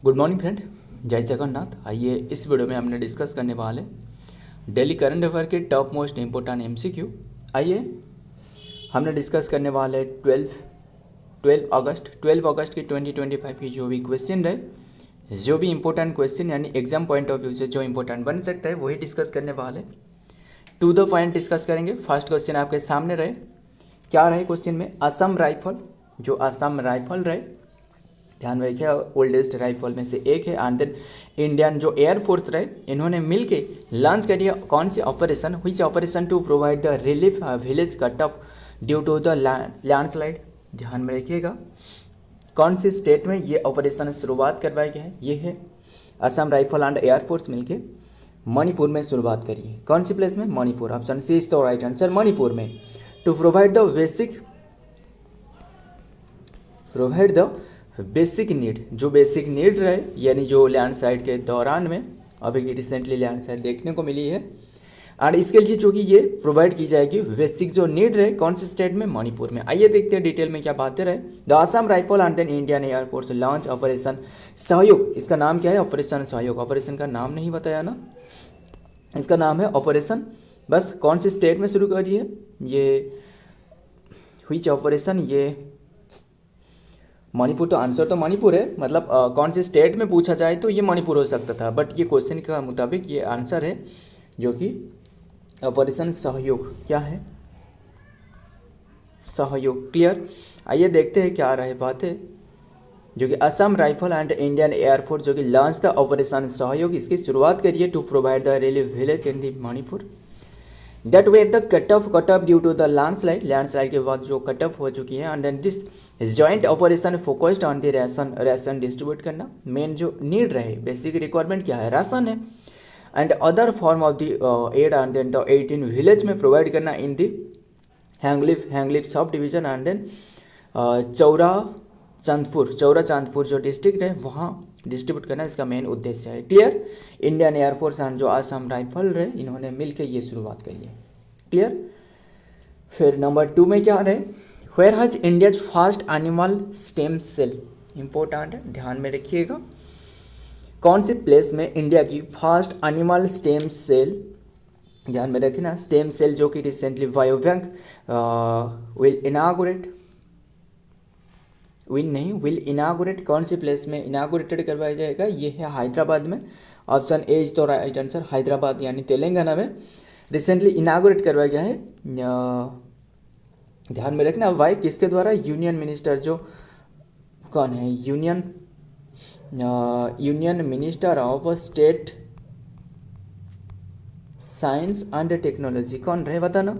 Good morning friend, जय जगन्नाथ। आइए इस वीडियो में हमने डिस्कस करने वाले डेली करंट अफेयर के टॉप मोस्ट इम्पोर्टेंट एमसीक्यू। आइए हमने डिस्कस करने वाले 12 अगस्त की 2025 की जो भी क्वेश्चन रहे, जो भी इम्पोर्टेंट क्वेश्चन यानी एग्जाम पॉइंट ऑफ व्यू से जो इम्पोर्टेंट बन सकता है वही डिस्कस करने वाले। टू द पॉइंट डिस्कस करेंगे। फर्स्ट क्वेश्चन आपके सामने रहे, क्या रहे क्वेश्चन में, असम राइफल, जो असम राइफल रहे, ध्यान में रखिए ओल्डेस्ट राइफल में से एक है। एंड देन इंडियन जो एयरफोर्स रहे, इन्होंने मिलके लॉन्च करिए कौन सी operation, which operation to provide the relief village cut off due to the landslide. ध्यान में रखिएगा कौन सी स्टेट में ये ऑपरेशन शुरुआत करवाया गया है, ये है असम राइफल एंड एयरफोर्स मिलके मणिपुर में शुरुआत करिए। कौन सी प्लेस में, Manipur. Option C is the right answer, Manipur में। To provide the basic need, जो बेसिक नीड रहे यानी जो लैंडस्लाइड के दौरान में अभी रिसेंटली लैंडस्लाइड देखने को मिली है, और इसके लिए जो कि ये प्रोवाइड की जाएगी बेसिक जो नीड रहे कौन से स्टेट में, मणिपुर में। आइए देखते हैं डिटेल में क्या बातें रहे। The Assam rifle and then Indian air force launch operation Sahyog. इसका नाम क्या है, ऑपरेशन सहयोग। ऑपरेशन का नाम नहीं बताया ना, इसका नाम है ऑपरेशन। बस कौन सी स्टेट में शुरू करी है ये, व्हिच ऑपरेशन, ये मणिपुर। तो आंसर तो मणिपुर है, मतलब कौन से स्टेट में पूछा जाए तो ये मणिपुर हो सकता था, बट ये क्वेश्चन के मुताबिक ये आंसर है जो कि ऑपरेशन सहयोग। क्या है, सहयोग। क्लियर। आइए देखते हैं क्या रहे बातें, जो कि Assam rifle and Indian air force जो कि लॉन्च द ऑपरेशन सहयोग, इसकी शुरुआत करिए to provide the relief village in the Manipur that where the cut off due to the landslide के बाद जो कट ऑफ हो चुकी है। And then this joint operation focused on the ration distribute करना। मेन जो नीड रहे, बेसिक रिक्वायरमेंट क्या है, राशन है। And other form of the add and then the 18 village में प्रोवाइड करना in the Henglep subdivision. And then Churachandpur जो district है वहाँ डिस्ट्रीब्यूट करना इसका मेन उद्देश्य है। क्लियर। इंडियन एयरफोर्स एंड जो असम राइफल रहे, इन्होंने मिलकर ये शुरुआत करी है। क्लियर। फिर नंबर 2 में क्या रहे, where has India's first animal stem cell. Important है, ध्यान में रखिएगा कौन सी प्लेस में इंडिया की फर्स्ट एनिमल स्टेम सेल, ध्यान में रखना, स्टेम सेल जो कि रिसेंटली बायोबैंक विल इनागोरेट, कौन सी प्लेस में इनागोरेटेड करवाया जाएगा, ये है हैदराबाद में। ऑप्शन ए इज तो राइट आंसर, हैदराबाद यानी तेलंगाना में रिसेंटली इनागोरेट करवाया गया है। ध्यान में रखना वाई, किसके द्वारा, यूनियन मिनिस्टर जो कौन है, union minister of state science and technology, कौन रहे बताना,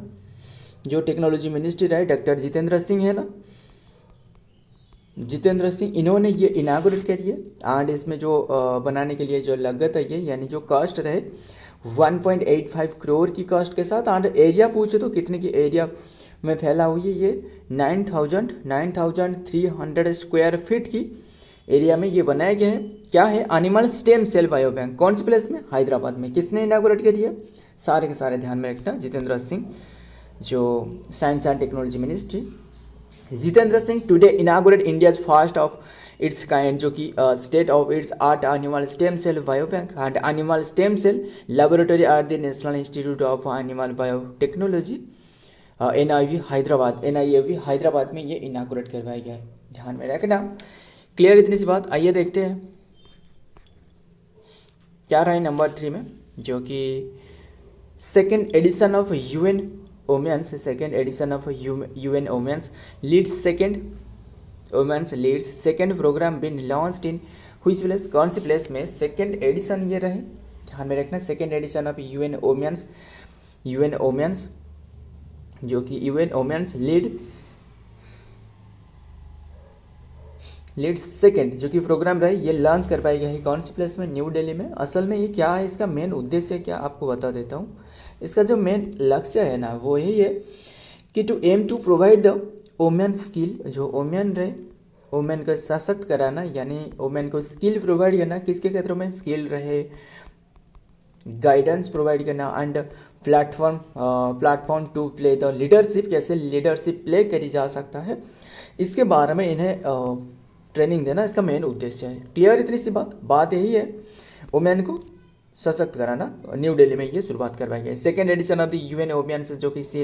जो टेक्नोलॉजी मिनिस्ट्री रहे डॉक्टर जितेंद्र सिंह है ना, जितेंद्र सिंह, इन्होंने ये इनागोरेट करी है। एंड इसमें जो बनाने के लिए जो लागत है ये, यानी जो कॉस्ट रहे 1.85 करोड़ की कॉस्ट के साथ। एंड एरिया पूछे तो कितने की एरिया में फैला हुई है, ये 9300 स्क्वायर फीट की एरिया में ये बनाया गया है। क्या है, animal stem cell bio bank. कौन सी प्लेस में, हैदराबाद में। किसने इनागोरेट करी है, सारे के सारे ध्यान में रखना, जितेंद्र सिंह जो science and technology ministry. Jitendra Singh today inaugurate India's first of its kind जो कि state of its art animal stem cell biobank and animal stem cell laboratory at the National Institute of Animal Biotechnology NIV Hyderabad, NIAV Hyderabad में ये inaugurate करवाया गया है, ध्यान में रखना। क्लियर इतनी सी बात। आइए देखते हैं क्या रहा है नंबर 3 में, जो कि second edition of UN women's, second edition of UN women's leads second program been launched in which place, कौन सी प्लेस में सेकेंड एडिशन ये रहे, ध्यान में रखना। Second edition of UN women's जो कि UN वुमेन्स लीड सेकेंड जो कि प्रोग्राम रहे, ये लॉन्च कर पाई गई है कौन सी प्लेस में, न्यू दिल्ली में। असल में ये क्या है, इसका मेन उद्देश्य क्या आपको बता देता हूँ। इसका जो मेन लक्ष्य है ना वो यही है कि to aim to provide the women skill, जो वुमेन रहे वुमेन को सशक्त कराना, यानी वुमेन को स्किल प्रोवाइड करना, किसके क्षेत्रों में, स्किल रहे, गाइडेंस प्रोवाइड करना and platform to play the leadership, कैसे लीडरशिप प्ले करी जा सकता है, इसके बारे में इन्हें ट्रेनिंग देना इसका मेन उद्देश्य है। क्लियर इतनी सी बात यही है, वुमेन को सशक्त कराना। न्यू दिल्ली में ये शुरुआत करवाई गई। Second edition of the UN women जो कि सी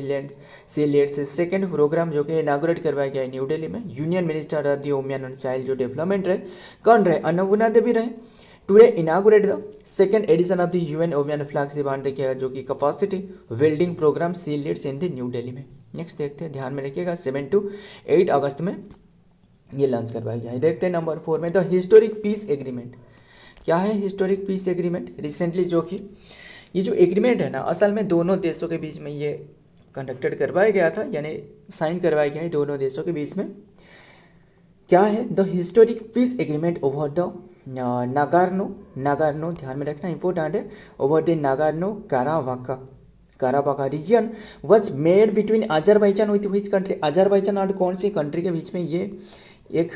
लेड से सेकेंड प्रोग्राम जो कि इनागुरेट करवाया गया है न्यू दिल्ली में। Union minister of the women and child जो डेवलपमेंट रहे, कौन रहे, अन्नपूर्णा देवी रहे। Today inaugurate the second edition of the UN women flagship and देखिए जो कि capacity building programme she leads in the new Delhi में। नेक्स्ट देखते हैं, ध्यान में रखिएगा 7 to 8 अगस्त में ये लॉन्च करवाया गया है। देखते हैं नंबर 4 में द हिस्टोरिक पीस एग्रीमेंट। क्या है हिस्टोरिक पीस एग्रीमेंट? रिसेंटली जो कि ये जो एग्रीमेंट है ना, असल में दोनों देशों के बीच में ये कंडक्टेड करवाया गया था, यानी साइन करवाया गया है दोनों देशों के बीच में। क्या है? The historic peace agreement over the Nagorno ध्यान में रखना इंपॉर्टेंट है, over the Nagorno Karabakh region was made between Azerbaijan with which country. Azerbaijan और कौन सी कंट्री के बीच में ये एक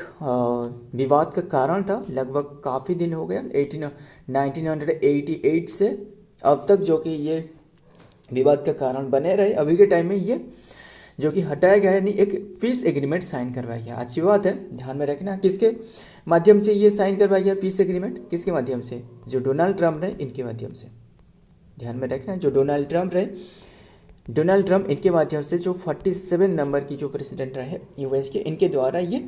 विवाद का कारण था। लगभग काफ़ी दिन हो गया, 1988 से अब तक जो कि ये विवाद का कारण बने रहे। अभी के टाइम में ये जो कि हटाया गया है, यानी एक पीस एग्रीमेंट साइन करवाया गया। अच्छी बात है, ध्यान में रखना। किसके माध्यम से ये साइन करवाया गया पीस एग्रीमेंट? किसके माध्यम से? जो डोनाल्ड ट्रंप रहे इनके माध्यम से। ध्यान में रखना, जो डोनाल्ड ट्रंप इनके माध्यम से, जो 47 नंबर की जो प्रेसिडेंट रहे यूएस के, इनके द्वारा ये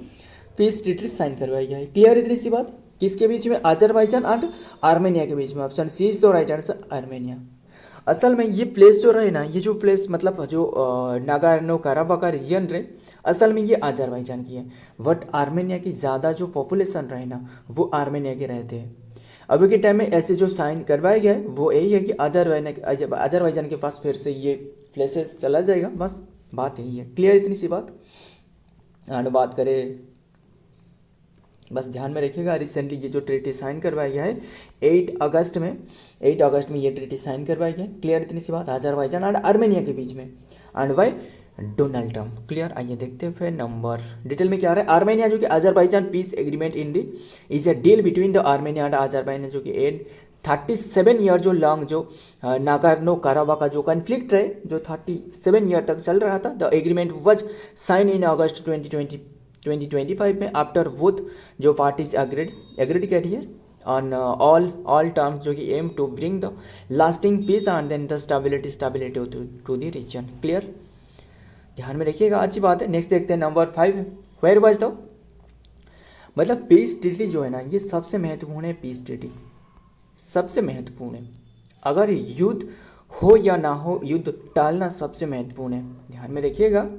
पीस ट्रीटी साइन करवाई गई है। क्लियर इतनी सी बात? किसके बीच में? अजरबैजान एंड आर्मेनिया के बीच में। Option C is the right answer, Armenia. असल में ये प्लेस जो रहे ना, ये जो प्लेस मतलब जो नागार्नो काराबाका रीजन रहे, असल में ये अजरबैजान की है। बट आर्मेनिया की ज़्यादा जो पॉपुलेशन रहे ना, वो आर्मेनिया के रहते हैं। अभी के टाइम में ऐसे जो साइन करवाया गया है वो यही है कि अजरबैजान के पास फिर से ये प्लेसेस चला जाएगा, बस बात यही है। क्लियर इतनी सी बात? एंड बात करें, बस ध्यान में रखिएगा, रिसेंटली ये जो ट्रीटी साइन करवाया गया है 8 अगस्त में ये ट्रीटी साइन करवाया गया है। क्लियर इतनी सी बात? अजरबैजान और आर्मेनिया के बीच में, and by Donald Trump. Clear? आइए देखते हैं फिर नंबर डिटेल में क्या आ रहा है। आर्मेनिया जो कि Azerbaijan piece agreement in the is a deal between the Armenia and Azerbaijan जो कि 37 ईयर जो लॉन्ग जो नागार्नो काराबाका का जो कन्फ्लिक्ट रहे, जो 37 ईयर तक चल रहा था। The agreement was sign in August 2025 में, आफ्टर बोथ जो पार्टीज एग्रीड करिए ऑन ऑल टर्म्स जो कि aim to bring the lasting peace and then the stability to the region. Clear? ध्यान में रखिएगा, अच्छी बात है। नेक्स्ट देखते हैं नंबर 5, वेयर वाज द, मतलब पीस ट्रीटी जो है ना, ये सबसे महत्वपूर्ण है। पीस ट्रीटी सबसे महत्वपूर्ण है। अगर युद्ध हो या ना हो, युद्ध टालना सबसे महत्वपूर्ण है, ध्यान में रखिएगा।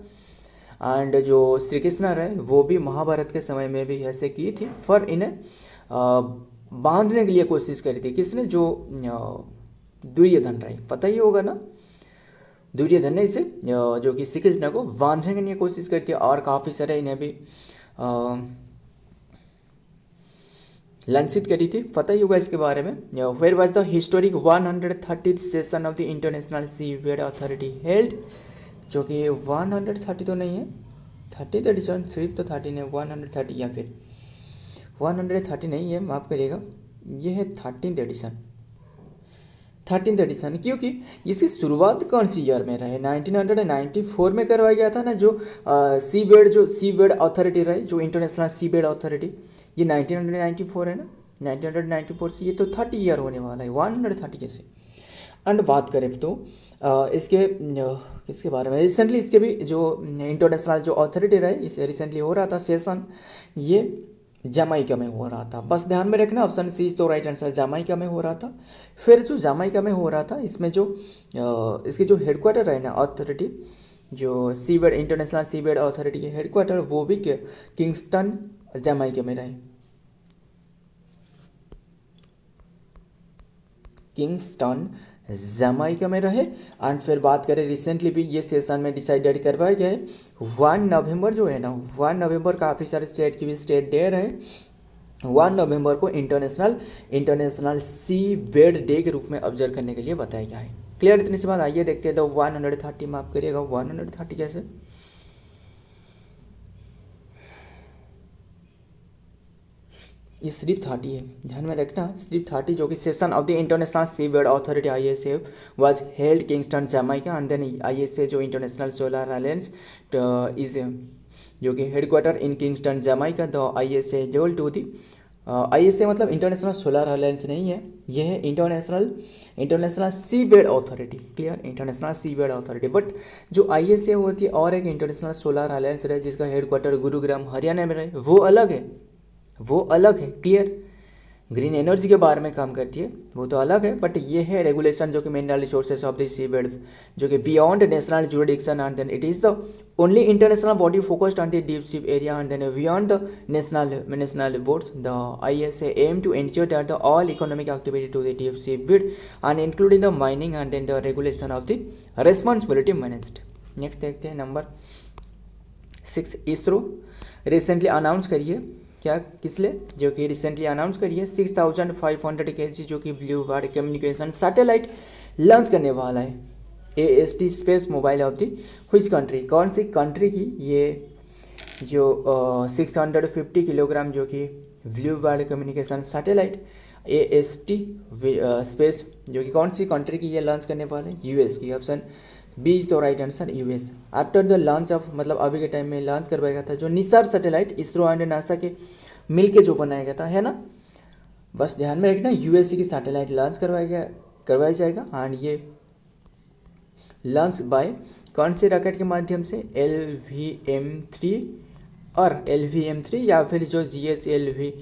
एंड जो श्री कृष्ण रहे वो भी महाभारत के समय में भी ऐसे की थी, पर इन्हें बांधने के लिए कोशिश करी थी। किसने? जो दुर्योधन रहे, पता ही होगा ना, दुर्योधन ने इसे जो कि श्री कृष्ण को बांधने के लिए कोशिश करती है, और काफ़ी सारे इन्हें भी लांछित करी थी, पता ही होगा इसके बारे में। Where was the historic 130th session of the international seabed authority held, जो कि 130 तो नहीं है, 30th एडिशन, सिर्फ तो 13 है, 130 या फिर 130 नहीं है, माफ़ करिएगा, ये है 13th एडिशन। क्योंकि इसकी शुरुआत कौन सी ईयर में रहे? 1994 में करवाया गया था ना, जो सीवेड अथॉरिटी रहे, जो इंटरनेशनल सीवेड अथॉरिटी, ये 1994 है ना, 1994 से ये तो 30 ईयर होने वाला है, 130 कैसे। एंड बात करें तो इसके बारे में रिसेंटली इसके भी जो इंटरनेशनल जो अथॉरिटी रहे, इसे रिसेंटली हो रहा था सेशन, ये जमाइका में हो रहा था। बस ध्यान में रखना, ऑप्शन सी तो राइट आंसर, जमाइका में हो रहा था। फिर जो जमाइका में हो रहा था, इसमें जो इसके जो हेडक्वार्टर है ना अथॉरिटी, जो सीवेड इंटरनेशनल सीवेड अथॉरिटी के हेडक्वार्टर, वो भी किंगस्टन जमाइका में रहे, किंगस्टन जमाइका में रहे। एंड फिर बात करें रिसेंटली भी ये सेशन में डिसाइडेड करवाया गया है 1 नवंबर जो है ना, 1 नवंबर काफ़ी सारे स्टेट की भी स्टेट डे रहे, 1 नवंबर को इंटरनेशनल सीवेड डे के रूप में ऑब्जर्व करने के लिए बताया गया है। क्लियर इतनी सी बात? आइए देखते हैं तो 130, माफ करिएगा 130 कैसे, ये सिर्फ 30 है, ध्यान में रखना, सिर्फ 30, जो कि session of the international seabed authority ISA was held Kingston Jamaica, and then ISA जो इंटरनेशनल सोलर अलायंस इज जो कि headquarter in Kingston Jamaica. The ISA level to the ISA मतलब इंटरनेशनल सोलर अलायंस नहीं है, यह है international seabed authority. Clear, international seabed authority. But जो ISA होती है और एक इंटरनेशनल सोलर अलायंस रहे जिसका हेडक्वार्टर गुरुग्राम हरियाणा में रहे, वो अलग है, वो अलग है। क्लियर, ग्रीन एनर्जी के बारे में काम करती है, वो तो अलग है। बट ये है रेगुलेशन जो कि mineral resources of the sea bed, जो कि beyond national jurisdiction and then it is the only international body focused on the deep sea area and then beyond the national boards. The ISA aim to ensure that the all economic activity to the deep sea bed and including the mining and then the regulation of the responsibility managed. Next देखते हैं number 6, ISRO recently announce करिए क्या, किस लिए, जो कि recently announce करिए 6500 kg जो कि blue bird communication satellite launch करने वाला है। AST space mobile of the which country, कौन सी कंट्री की ये जो 650 किलोग्राम जो कि blue bird communication satellite AST space जो कि कौन सी कंट्री की ये लॉन्च करने वाले हैं, US की। ऑप्शन बी इज तो right answer, US। After the launch of मतलब अभी के टाइम में लॉन्च करवाया गया था जो Nisar satellite ISRO and NASA के मिल के जो बनाया गया था, है ना। बस ध्यान में रखना, USC की सैटेलाइट लॉन्च करवाया जाएगा एंड ये लॉन्च बाय कौन से रॉकेट के माध्यम से, LVM-3 और LVM-3 या फिर जो GSLV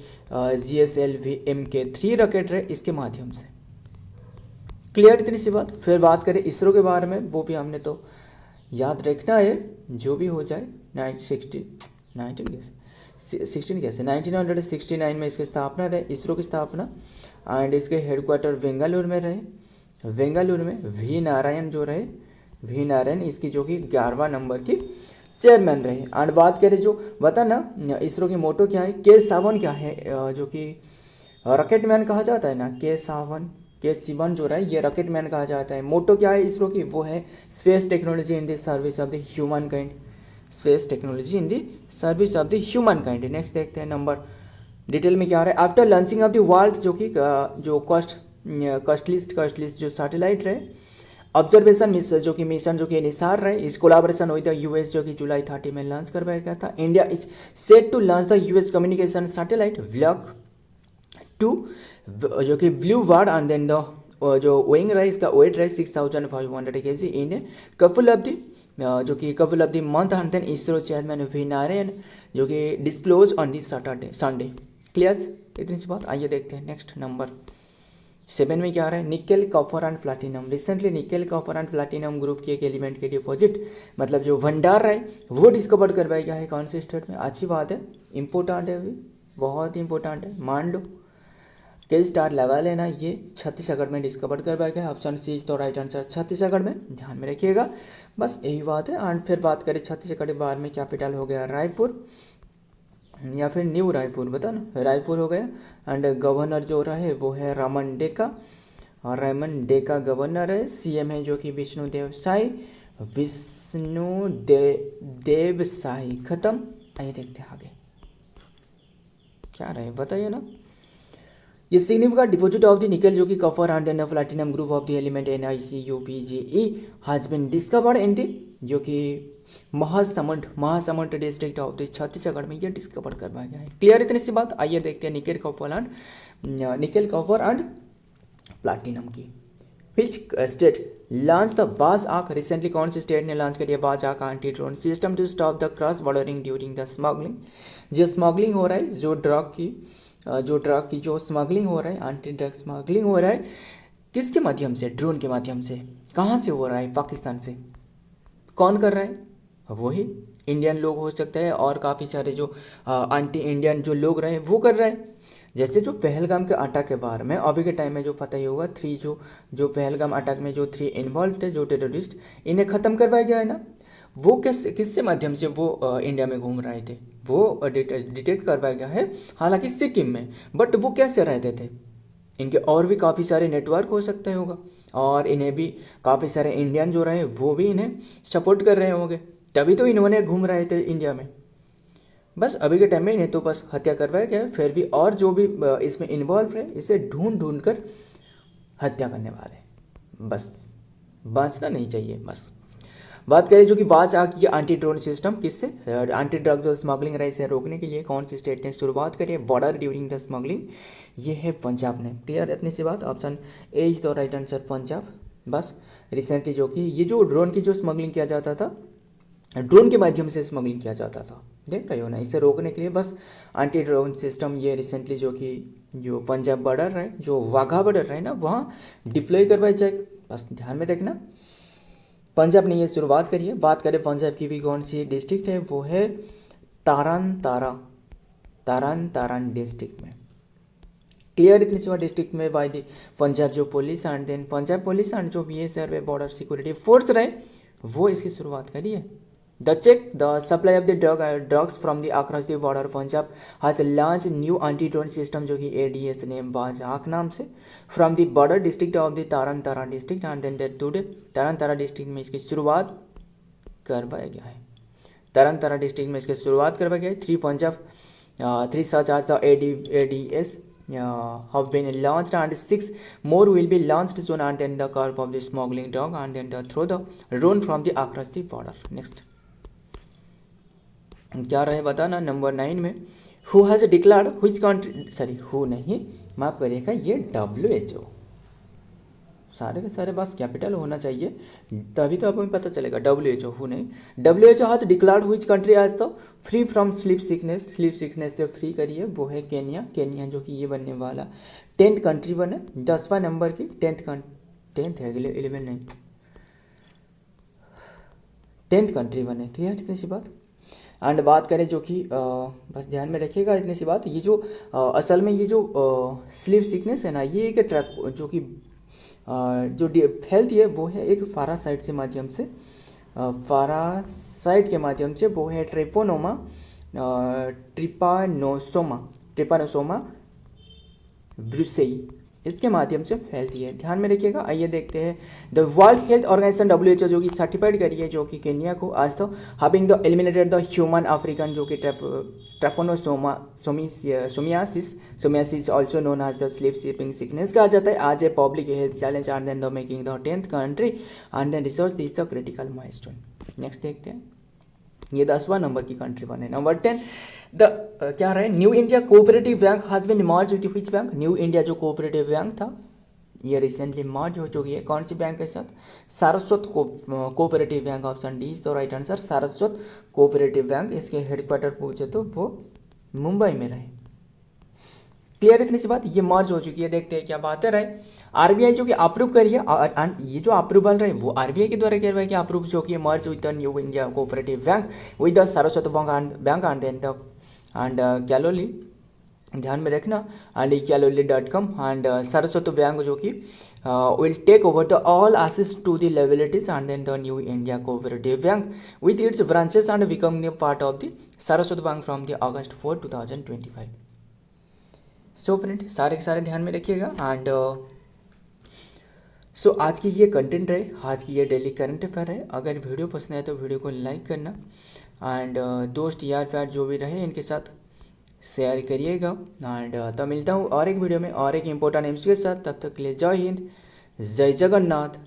MK3 रॉकेट रहे इसके माध्यम से। क्लियर, इतनी सी बात। फिर बात करें इसरो के बारे में, वो भी हमने तो याद रखना है, जो भी हो जाए। 1969 में इसकी स्थापना रहे, इसरो की स्थापना, एंड इसके हेडक्वार्टर बेंगलुरु में रहे। बेंगलुरु में V नारायण जो रहे, V नारायण इसकी जो कि 11वां नंबर की चेयरमैन रहे। एंड बात करें जो बता ना इसरो की मोटो क्या है, K7 क्या है, जो कि रॉकेट मैन कहा जाता है ना, K7 जो रहा है ये रॉकेट मैन कहा जाता है। मोटो क्या है इसरो की, वो है space technology in the service of the human kind, space technology in the service of the human kind. Next देखते हैं नंबर डिटेल में क्या आ रहा है। After launching of the world जो कि जो कॉस्टलिस्ट जो सैटेलाइट रहे, ऑब्जर्वेशन मिशन जो कि निसार रहे, इस कोलाबोरेशन हुई था US जो कि जुलाई 30 में लॉन्च करवाया गया था। India is set to launch the US communication satellite block 2 जो कि blue bird and then the जो विंग रहे, इसका वेट रहे 6500 kg in couple of the जो कि couple of the month and then ISRO chairman V Narayan जो कि disclose on the Sunday. Clear, इतनी सी बात। आइए देखते हैं नेक्स्ट नंबर 7 में क्या आ रहा है, nickel copper and platinum. Recently nickel copper and platinum group की एक एलिमेंट के डिपॉजिट मतलब जो भंडार है वो डिस्कवर करवाया गया है कौन से स्टेट में। अच्छी बात है, इंपॉर्टेंट है, अभी बहुत इंपॉर्टेंट है, मान लो के स्टार लगा लेना। ये छत्तीसगढ़ में डिस्कवर करवाया गया। ऑप्शन सी तो राइट आंसर छत्तीसगढ़ में, ध्यान में रखिएगा, बस यही बात है। एंड फिर बात करें छत्तीसगढ़ के बारे में, कैपिटल हो गया रायपुर या फिर न्यू रायपुर, बता ना, रायपुर हो गया। एंड गवर्नर जो रहे वो है रामन डेका, और रामन डेका गवर्नर है। CM है जो कि विष्णुदेव साई। खत्म। आइए देखते हैं आगे क्या रहे, बताइए ना। ये significant deposit of the nickel जो कि copper and then platinum group of the element NiCuPge has been discovered in the जो कि Mahasamund district of the Chhattisgarh में ये डिस्कवर करवाया गया है। क्लियर, इतनी सी बात। आइए देखते हैं निकेल कॉपर एंड प्लैटिनम की। Which state launch the Baaz arc. Recently कौन से स्टेट ने लॉन्च करिए Baaz arc anti drone system to stop the cross bordering during the smuggling. जो स्मगलिंग हो रहा है, जो ड्रग की जो स्मगलिंग हो रहा है, एंटी ड्रग स्मगलिंग हो रहा है, किसके माध्यम से, ड्रोन के माध्यम से। कहाँ से हो रहा है, पाकिस्तान से। कौन कर रहा है, वही इंडियन लोग हो सकते हैं और काफ़ी सारे जो एंटी इंडियन जो लोग रहे वो कर रहे हैं। जैसे जो पहलगाम के अटैक के बारे में अभी के टाइम में जो पता ही होगा, 3 जो पहलगाम अटैक में जो 3 इन्वॉल्व थे जो टेररिस्ट, इन्हें ख़त्म करवाया गया है ना। वो किससे माध्यम से वो इंडिया में घूम रहे थे, वो डिटेक्ट करवाया गया है, हालांकि सिक्किम में। बट वो कैसे रहते थे, इनके और भी काफ़ी सारे नेटवर्क हो सकते होगा, और इन्हें भी काफ़ी सारे इंडियन जो रहे वो भी इन्हें सपोर्ट कर रहे होंगे, तभी तो इन्होंने घूम रहे थे इंडिया में। बस अभी के टाइम में इन्हें तो बस हत्या करवाया गया, फिर भी और जो भी इसमें इन्वॉल्व है इसे ढूंढ कर हत्या करने वाले, बस बाँचना नहीं चाहिए बस। बात करें जो कि बाज आ गई एंटी ड्रोन सिस्टम, किससे? एंटी ड्रग जो स्मगलिंग रही है रोकने के लिए कौन सी स्टेट ने शुरुआत करी है बॉर्डर ड्यूरिंग द स्मगलिंग? ये है पंजाब ने। क्लियर इतनी सी बात, option A is the right answer Punjab. बस रिसेंटली जो कि ये जो ड्रोन की जो स्मगलिंग किया जाता था, ड्रोन के माध्यम से स्मगलिंग किया जाता था, देख रहे हो ना, इसे रोकने के लिए बस एंटी ड्रोन सिस्टम ये रिसेंटली जो कि जो पंजाब बॉर्डर है, जो वाघा बॉर्डर है ना, वहाँ डिप्लॉय करवाया जाएगा। बस ध्यान में रखना, पंजाब ने ये शुरुआत करी है। बात करें पंजाब की भी कौन सी डिस्ट्रिक्ट है, वो है तारन तारन डिस्ट्रिक्ट में। क्लियर इतनी सी डिस्ट्रिक्ट में बाय द पंजाब जो police and then Punjab police and जो BSF बॉर्डर सिक्योरिटी फोर्स रहे, वो इसकी शुरुआत करी है। The check the supply of the drugs from the across the border Punjab has launch new anti drone system जो कि ADS नेम बाज आक नाम से from the border district of the Tarn Taran district and then that today Tarn Taran district में इसकी शुरुआत करवाया गया है। तारन तारा डिस्ट्रिक्ट में इसकी शुरुआत करवाया गया है। 3 Punjab 3 such as the ADS have been launched and 6 more will be launched soon and then the curve of the smuggling drug and then the through the run from the across the border. Next क्या रहे बताना, number 9 में who has declared which country, sorry who नहीं, माफ़ करिएगा, ये WHO, सारे के सारे बस कैपिटल होना चाहिए तभी तो आपको पता चलेगा। WHO हु नहीं, WHO has declared which country आज तो फ्री फ्रॉम स्लीप सिकनेस से फ्री करिए, वो है केन्या जो कि ये बनने वाला 10th कंट्री बने, 10वां नंबर की 10th है 11 नहीं 10th कंट्री बने। क्लियर इतनी सी बात। एंड बात करें जो कि बस ध्यान में रखिएगा इतनी सी बात, ये जो असल में ये जो स्लीप सिकनेस है ना, ये एक ट्रैक जो कि जो हेल्थ है वो है एक फारासाइट के माध्यम से वो है ट्रिपानोसोमा ब्रुसेई, इसके माध्यम से फैलती है। ध्यान में रखिएगा। आइए देखते हैं the world health organisation WHO जो कि सर्टिफाइड करी है जो कि केन्या को आज तो having the eliminated the human African जो कि trypanosomiasis also known as the sleep sleeping sickness कहा जाता है। आज a public health challenge and then the making the 10th country and then research this a critical milestone. Next देखते हैं, ये 10वां नंबर की कंट्री बने। नंबर 10 द क्या रहे, new India cooperative bank has been merge with which bank? New India जो cooperative bank था ये रिसेंटली मर्ज हो चुकी है कौन सी बैंक के साथ? Saraswat cooperative bank. Option D is the right answer, Saraswat cooperative bank. इसके हेडक्वार्टर पूछे तो वो मुंबई में रहे। क्लियर इतनी सी बात, ये मर्ज हो चुकी है। देखते हैं क्या बातें रहे। RBI जो कि अप्रूव करी है एंड ये जो अप्रूवल रहे वो RBI के द्वारा किया कि अप्रूव जो कि merge with the new India cooperative bank with the Saraswat bank and then the and कैलोली, ध्यान में रखना, एंड कैलोली.com एंड सारस्वत बैंक जो कि will take over the all access to the liabilities and then the new India cooperative bank with its branches and becoming a part of the Saraswat Bank from the August 4, 2025. So friend सारे के सारे ध्यान में रखिएगा। And so आज की ये content रहे, आज की ये डेली करंट अफेयर है। अगर वीडियो पसंद आए तो वीडियो को लाइक करना एंड दोस्त यार प्यार जो भी रहे इनके साथ शेयर करिएगा। एंड तो मिलता हूँ और एक वीडियो में और एक इम्पोर्टेंट न्यूज़ के साथ। तब तक के लिए जय हिंद, जय जगन्नाथ।